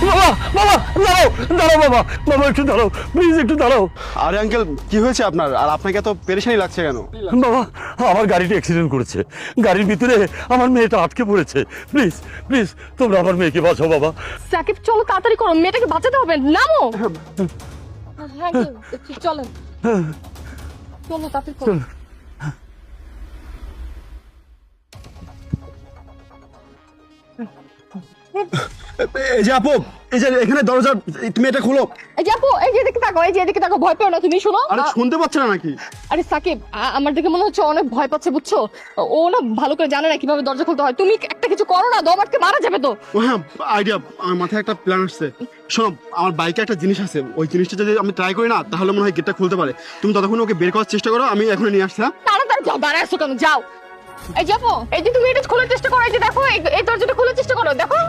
বাবা বাবা দাঁড়াও দাঁড়াও বাবা বাবা একটু দাঁড়াও প্লিজ একটু দাঁড়াও। আরে আঙ্কেল কি হয়েছে আপনার, আর আপনাকে এত পেরেশানি লাগছে কেন? বাবা আমার গাড়িটা অ্যাক্সিডেন্ট করেছে, গাড়ির ভিতরে আমার মেয়েটা আটকে পড়েছে। প্লিজ প্লিজ তোমরা আমার মেয়েকে বাঁচাও বাবা। সাকিব চলো তাড়াতাড়ি করো, মেয়েটাকে বাঁচাতে হবে, নামো। হ্যাঁ চলেন, চলো তাড়াতাড়ি করো। এই যে আপু, এই যে এখানে দরজা, তুমি এটা খোলো। এই যে আপু, এই যে এদিকে তাকাও, এই যে এদিকে তাকাও, ভয় পেও না তুমি, শোনো। আরে শুনতে পাচ্ছ না নাকি? আরে সাকিব, আমার দেখে মনে হচ্ছে অনেক ভয় পাচ্ছে, বুঝছো? ও না ভালো করে জানে না কিভাবে দরজা খুলতে হয়। তুমি একটা কিছু করো না, দম আটকে মারা যাবে তো। ও হ্যাঁ, আইডিয়া, আমার মাথায় একটা প্ল্যান আসছে। শোনো, আমার বাইকে একটা জিনিস আছে, ওই জিনিসটা যদি আমি ট্রাই করি না তাহলে মনে হয় গেটটা খুলতে পারে। তুমি ততক্ষণ ওকে বের করার চেষ্টা করো, আমি এখনই নিয়ে আসছি। হ্যাঁ? তাড়াতাড়ি যাও, দাঁড়ায় আছো কেন, যাও। এই যাবো, এই যে তুমি এটা খোলার চেষ্টা করো, এই যে দেখো এই দরজাটা খোলার চেষ্টা করো, দেখো।